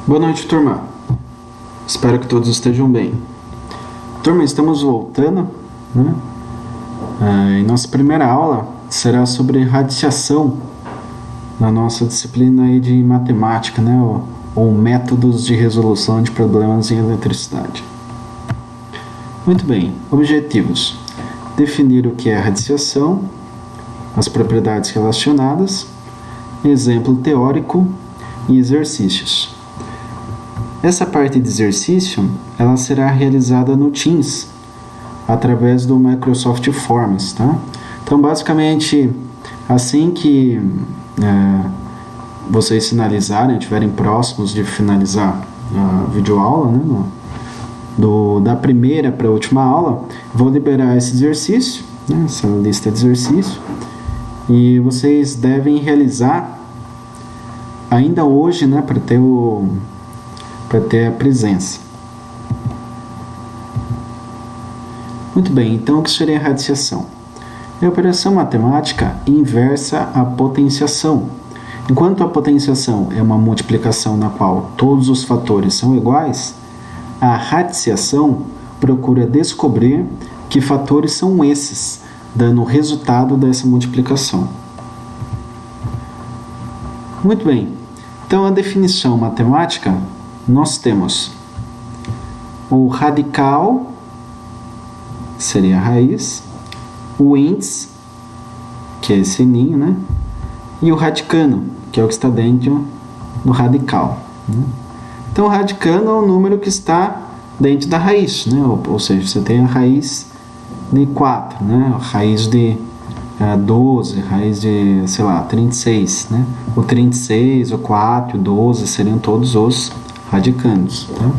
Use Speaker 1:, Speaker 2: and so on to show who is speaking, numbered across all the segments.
Speaker 1: Boa noite, turma. Espero que todos estejam bem. Turma, estamos voltando, né? E nossa primeira aula será sobre radiciação na nossa disciplina aí de matemática, né? Ou métodos de resolução de problemas em eletricidade. Muito bem, objetivos: definir o que é radiciação, as propriedades relacionadas, exemplo teórico e exercícios. Essa parte de exercício ela será realizada no Teams, através do Microsoft Forms, tá? Então, basicamente, assim que vocês finalizarem, estiverem próximos de finalizar a videoaula, né, da primeira para a última aula, vou liberar esse exercício, né, essa lista de exercício, e vocês devem realizar ainda hoje, né, para ter a presença. Muito bem, então o que seria a radiciação? É a operação matemática inversa à potenciação. Enquanto a potenciação é uma multiplicação na qual todos os fatores são iguais, a radiciação procura descobrir que fatores são esses, dando o resultado dessa multiplicação. Muito bem, então a definição matemática, nós temos o radical, seria a raiz, o índice, que é esse ninho, né? E o radicando, que é o que está dentro do radical, né? Então, o radicando é o número que está dentro da raiz, né? Ou seja, você tem a raiz de 4, né? A raiz de 12, raiz de, 36, né? O 36, o 4, o 12 seriam todos os radicandos, tá?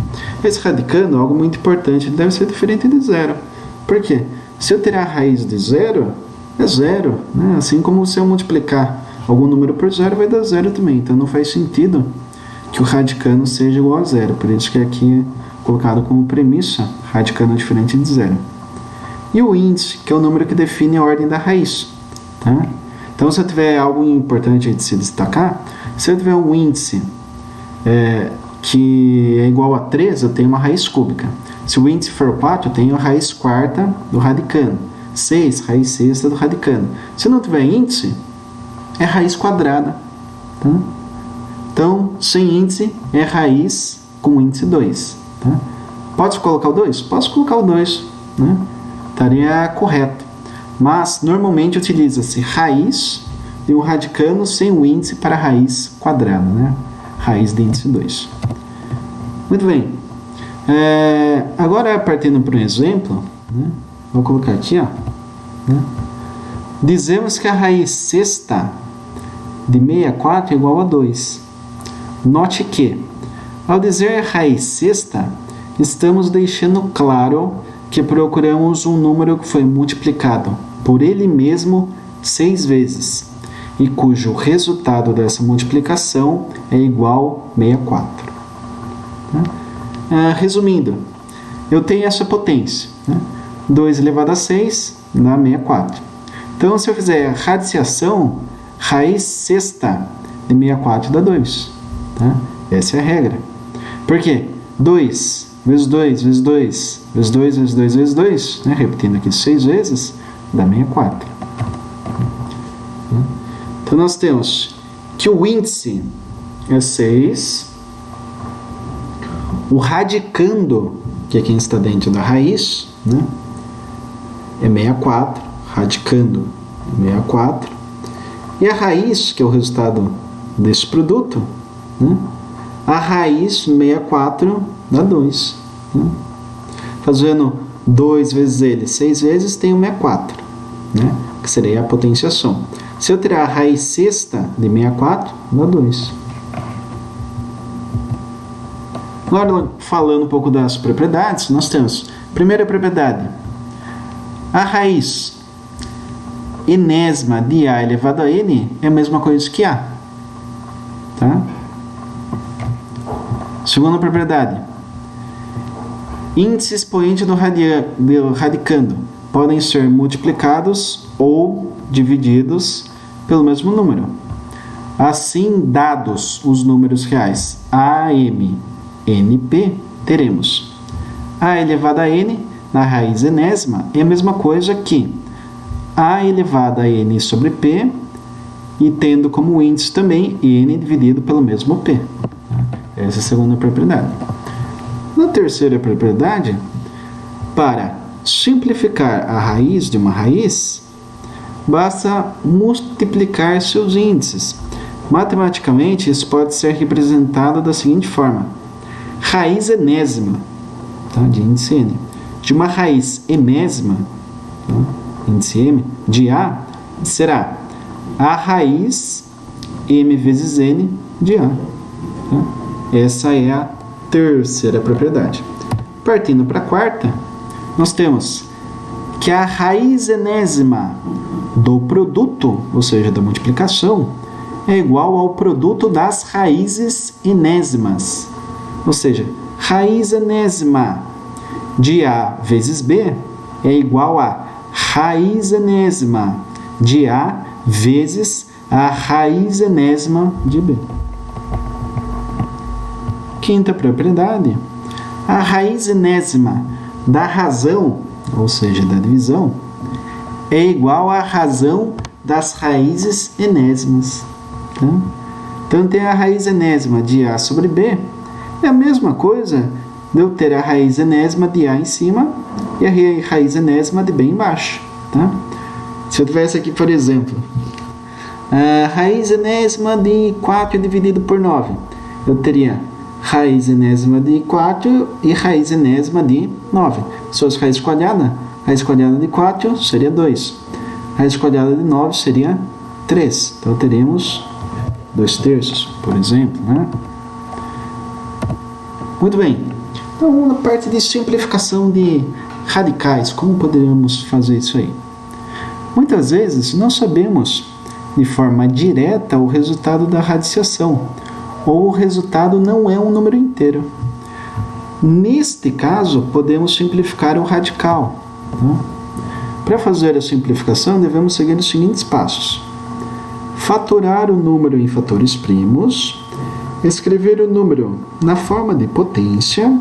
Speaker 1: Esse radicando é algo muito importante, ele deve ser diferente de zero. Por quê? Se eu tirar a raiz de zero, é zero, né? Assim como se eu multiplicar algum número por zero, vai dar zero também. Então não faz sentido que o radicando seja igual a zero. Por isso que aqui é colocado como premissa, radicando é diferente de zero. E o índice, que é o número que define a ordem da raiz, tá? Então, se eu tiver algo importante de se destacar, se eu tiver um índice que é igual a 3, eu tenho uma raiz cúbica. Se o índice for 4, eu tenho a raiz quarta do radicando. 6, raiz sexta do radicando. Se não tiver índice, é raiz quadrada, tá? Então, sem índice, é raiz com índice 2. Tá? Pode colocar o 2? Posso colocar o 2, né? Estaria correto. Mas, normalmente, utiliza-se raiz de um radicando sem o índice para raiz quadrada, né? Raiz de índice 2. Muito bem. Agora, partindo para um exemplo, né? Vou colocar aqui, ó, né? Dizemos que a raiz sexta de 64 é igual a 2. Note que, ao dizer raiz sexta, estamos deixando claro que procuramos um número que foi multiplicado por ele mesmo 6 vezes e cujo resultado dessa multiplicação é igual a 64. Resumindo, eu tenho essa potência, né? 2 elevado a 6 dá 64. Então, se eu fizer a radiciação, raiz sexta de 64 dá 2. Tá? Essa é a regra. Por quê? 2 vezes 2 vezes 2 vezes 2 vezes 2 vezes 2, né? Repetindo aqui 6 vezes, dá 64. Então, nós temos que o índice é 6, o radicando, que é quem está dentro da raiz, né, é 64, radicando é 64, e a raiz, que é o resultado desse produto, né, a raiz 64 dá 2. Né? Fazendo 2 vezes ele 6 vezes, tem o 64, né, que seria a potenciação. Se eu tirar a raiz sexta de 64, dá 2. Agora, falando um pouco das propriedades, nós temos, primeira propriedade, a raiz enésima de A elevado a N é a mesma coisa que A. Tá? Segunda propriedade, índice expoente do radicando podem ser multiplicados ou divididos pelo mesmo número. Assim, dados os números reais a, m, n, p, teremos a elevado a n na raiz enésima é a mesma coisa que a elevado a n sobre p e tendo como índice também n dividido pelo mesmo p. Essa é a segunda propriedade. Na terceira propriedade, para simplificar a raiz de uma raiz, basta multiplicar seus índices. Matematicamente, isso pode ser representado da seguinte forma: raiz enésima, tá, de índice n, de uma raiz enésima, tá, índice m, de a, será a raiz m vezes n de a. Tá? Essa é a terceira propriedade. Partindo para a quarta, nós temos que a raiz enésima do produto, ou seja, da multiplicação, é igual ao produto das raízes enésimas. Ou seja, raiz enésima de a vezes b é igual a raiz enésima de a vezes a raiz enésima de b. Quinta propriedade: a raiz enésima da razão, ou seja, da divisão, é igual à razão das raízes enésimas. Tá? Então, tem a raiz enésima de a sobre b, é a mesma coisa de eu ter a raiz enésima de a em cima e a raiz enésima de b embaixo. Tá? Se eu tivesse aqui, por exemplo, a raiz enésima de 4 dividido por 9, eu teria raiz enésima de 4 e raiz enésima de 9. Se fosse raiz quadrada de 4 seria 2. Raiz quadrada de 9 seria 3. Então, teremos 2/3, por exemplo. Né? Muito bem. Então, na parte de simplificação de radicais, como poderíamos fazer isso aí? Muitas vezes, não sabemos de forma direta o resultado da radiciação, ou o resultado não é um número inteiro. Neste caso, podemos simplificar o radical. Tá? Para fazer a simplificação, devemos seguir os seguintes passos: fatorar o número em fatores primos, escrever o número na forma de potência,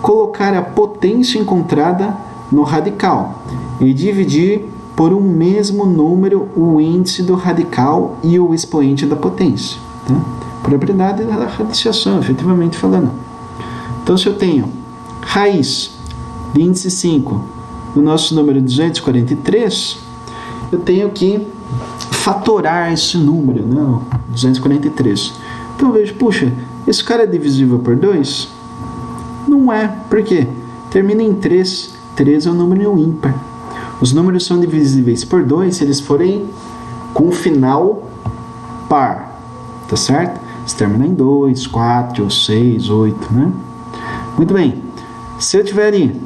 Speaker 1: colocar a potência encontrada no radical e dividir por um mesmo número o índice do radical e o expoente da potência. Tá? Propriedade da radiciação, efetivamente falando. Então, se eu tenho raiz de índice 5 do nosso número 243, eu tenho que fatorar esse número, né? 243. Então, eu vejo, puxa, esse cara é divisível por 2? Não é. Por quê? Termina em 3. 3 é um número ímpar. Os números são divisíveis por 2 se eles forem com final par. Tá certo? Se terminar em 2, 4, 6, 8, né? Muito bem. Se eu tiver ali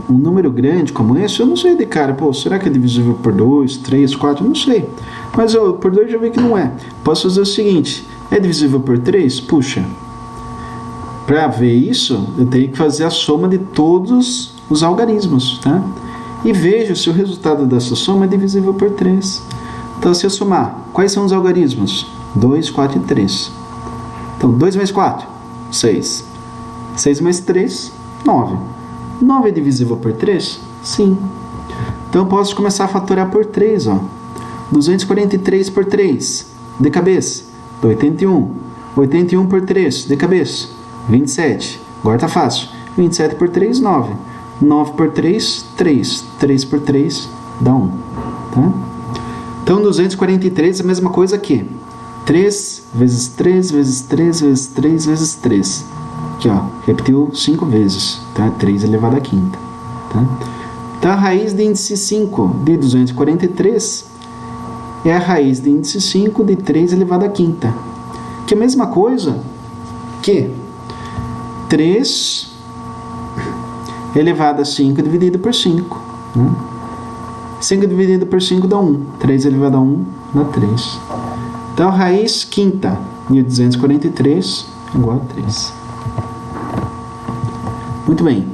Speaker 1: um número grande como esse, eu não sei de cara, pô, será que é divisível por 2, 3, 4? Não sei. Mas por 2 já vi que não é. Posso fazer o seguinte: é divisível por 3? Puxa, para ver isso, eu tenho que fazer a soma de todos os algarismos, tá? E vejo se o resultado dessa soma é divisível por 3. Então, se eu somar, quais são os algarismos? 2, 4 e 3. Então, 2 mais 4, 6. 6 mais 3, 9. 9 é divisível por 3? Sim. Então, eu posso começar a fatorar por 3. Ó. 243 por 3, de cabeça, 81. 81 por 3, de cabeça, 27. Agora tá fácil. 27 por 3, 9. 9 por 3, 3. 3 por 3, dá 1. Tá? Então, 243 é a mesma coisa que 3 vezes 3 vezes 3 vezes 3 vezes 3. Aqui, ó, repetiu 5 vezes, tá? 3 elevado à quinta. Tá? Então, a raiz de índice 5 de 243 é a raiz de índice 5 de 3 elevado à quinta. Que é a mesma coisa que 3 elevado a 5 dividido por 5. Né? 5 dividido por 5 dá 1. 3 elevado a 1 dá 3. Então, a raiz quinta de 243 é igual a 3. Muito bem.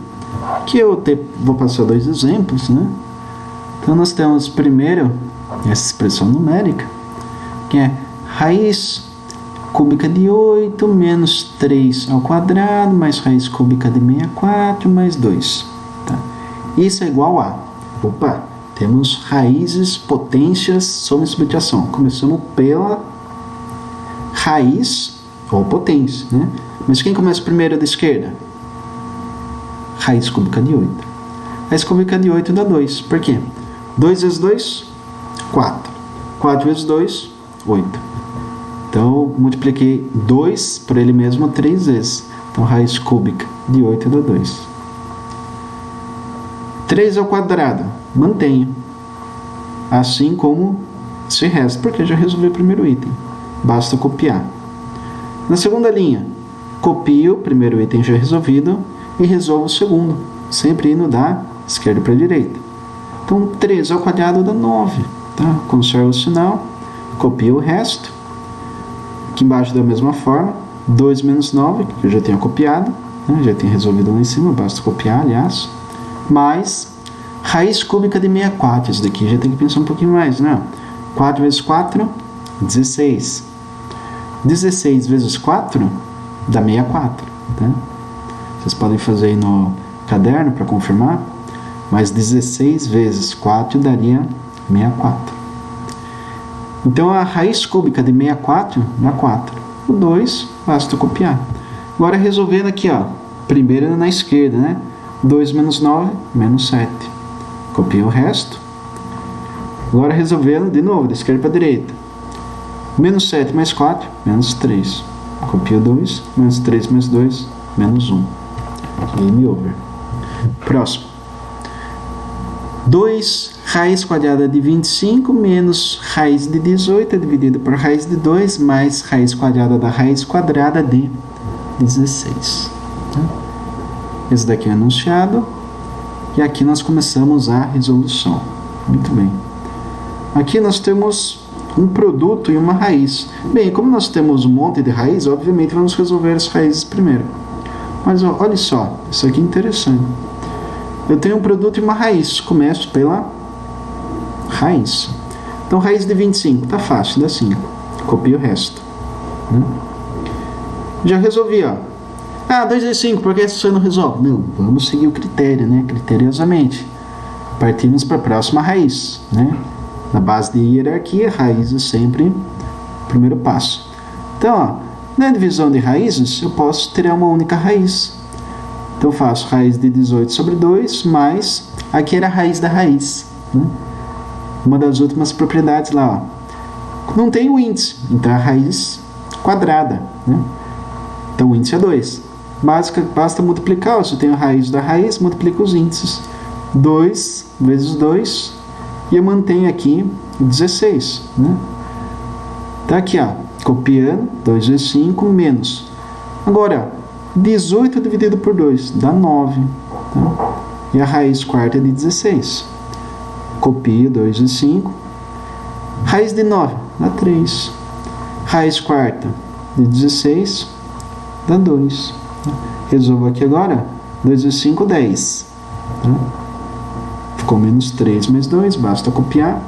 Speaker 1: Aqui eu vou passar 2 exemplos. Né? Então, nós temos primeiro essa expressão numérica, que que é raiz cúbica de 8 menos 3 ao quadrado mais raiz cúbica de 64 mais 2. Tá? Isso é igual a... Opa! Temos raízes, potências sob subtração. Começamos pela raiz ou potência, né? Mas quem começa primeiro da esquerda? Raiz cúbica de 8. Raiz cúbica de 8 dá 2. Por quê? 2 vezes 2, 4. 4 vezes 2, 8. Então, multipliquei 2 por ele mesmo 3 vezes. Então, raiz cúbica de 8 dá 2. 3 ao quadrado, mantenho. Assim como esse resto, porque já resolvi o primeiro item. Basta copiar. Na segunda linha, copio o primeiro item já resolvido e resolvo o segundo, sempre indo da esquerda para a direita. Então, 3 ao quadrado dá 9. Tá? Conservo o sinal, copio o resto. Aqui embaixo da mesma forma, 2 menos 9, que eu já tenho copiado, né? Já tenho resolvido lá em cima, basta copiar, aliás. Mais raiz cúbica de 64, isso daqui já tem que pensar um pouquinho mais, né? 4 vezes 4, 16. 16 vezes 4 dá 64, tá? Vocês podem fazer aí no caderno para confirmar, mas 16 vezes 4 daria 64. Então, a raiz cúbica de 64 dá 4. O 2, basta copiar. Agora, resolvendo aqui, ó. Primeiro na esquerda, né? 2 menos 9, menos 7. Copio o resto. Agora, resolvendo de novo, da esquerda para a direita. Menos 7 mais 4, menos 3. Copio 2, menos 3 mais 2, menos 1. Game over. Próximo. 2 raiz quadrada de 25 menos raiz de 18 é dividido por raiz de 2 mais raiz quadrada da raiz quadrada de 16. Esse daqui é o enunciado. E aqui nós começamos a resolução. Muito bem. Aqui nós temos um produto e uma raiz. Bem, como nós temos um monte de raiz, obviamente vamos resolver as raízes primeiro. Mas ó, olha só, isso aqui é interessante. Eu tenho um produto e uma raiz. Começo pela raiz. Então, raiz de 25. Tá fácil, dá 5. Copio o resto. Já resolvi, ó. 2 vezes 5, por que você não resolve? Não, vamos seguir o critério, né? Criteriosamente. Partimos para a próxima raiz, né? Na base de hierarquia, raiz é sempre o primeiro passo. Então, ó, na divisão de raízes, eu posso ter uma única raiz. Então, eu faço raiz de 18 sobre 2, mais... Aqui era a raiz da raiz, né? Uma das últimas propriedades lá, ó. Não tem o índice, então é a raiz quadrada, né? Então, o índice é 2. Basta multiplicar, se eu tenho a raiz da raiz, multiplico os índices. 2 vezes 2, e eu mantenho aqui 16, né? Tá aqui, ó, copiando, 2 vezes 5, menos. Agora, 18 dividido por 2, dá 9. Tá? E a raiz quarta é de 16. Copio 2 vezes 5. Raiz de 9, dá 3. Raiz quarta de 16, dá 2. Resolvo aqui agora, 2 vezes 5, 10. Tá? Ficou menos 3 mais 2, basta copiar.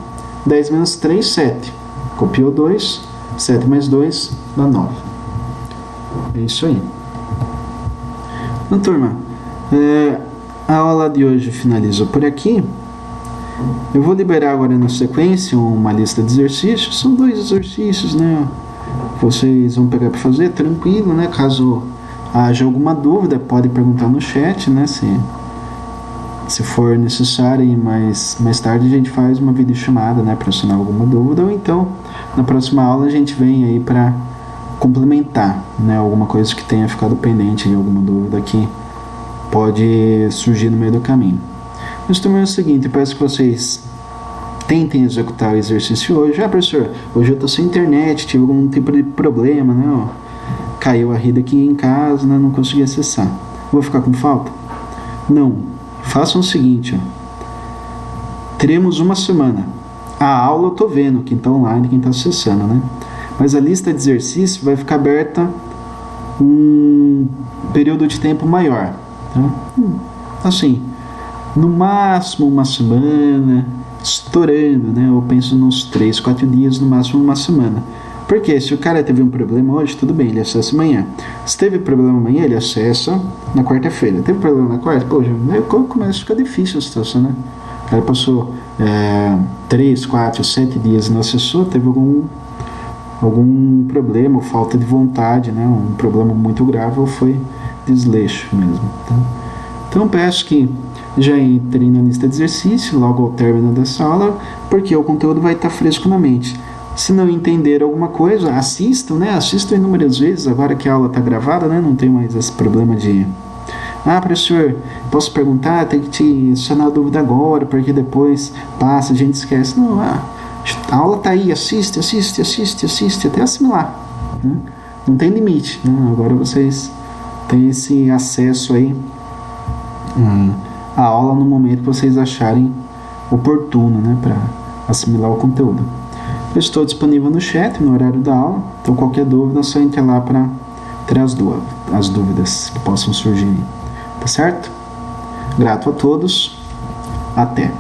Speaker 1: 10 menos 3, 7. Copiou 2, 7 mais 2, dá 9. É isso aí. Então, turma, a aula de hoje finalizou por aqui. Eu vou liberar agora na sequência uma lista de exercícios. São 2 exercícios, né? Vocês vão pegar para fazer, tranquilo, né? Caso haja alguma dúvida, pode perguntar no chat, né? Se for necessário, mas mais tarde a gente faz uma videochamada, né? Para sanar alguma dúvida, ou então na próxima aula a gente vem aí para complementar, né? Alguma coisa que tenha ficado pendente, alguma dúvida que pode surgir no meio do caminho. Mas também é o seguinte, eu peço que vocês tentem executar o exercício hoje. Professor, hoje eu estou sem internet, tive algum tipo de problema, né? Caiu a rede aqui em casa, né? Não consegui acessar. Vou ficar com falta? Não. Façam o seguinte, ó. Teremos uma semana. A aula eu estou vendo, quem está online, quem está acessando, né? Mas a lista de exercício vai ficar aberta um período de tempo maior. Tá? Assim, no máximo uma semana. estourando, né? Eu penso nos 3, 4 dias, no máximo uma semana. Porque se o cara teve um problema hoje, tudo bem, ele acessa amanhã. Se teve problema amanhã, ele acessa na quarta-feira. Teve problema na quarta? Pô, já começa a ficar difícil a situação, né? O cara passou 3, 4, 7 dias e não acessou, teve algum problema, ou falta de vontade, né? Um problema muito grave, ou foi desleixo mesmo. Então peço que já entre na lista de exercício logo ao término dessa aula, porque o conteúdo vai estar fresco na mente. Se não entender alguma coisa, assistam, né? Assistam inúmeras vezes, agora que a aula está gravada, né? Não tem mais esse problema de professor, posso perguntar, tem que te sanar a dúvida agora, porque depois passa, a gente esquece. Não, a aula tá aí, assiste, até assimilar. Né? Não tem limite, né? Agora vocês têm esse acesso aí à aula no momento que vocês acharem oportuno, né? Para assimilar o conteúdo. Eu estou disponível no chat, no horário da aula, então qualquer dúvida é só entrar lá para ter as dúvidas que possam surgir. Tá certo? Grato a todos. Até.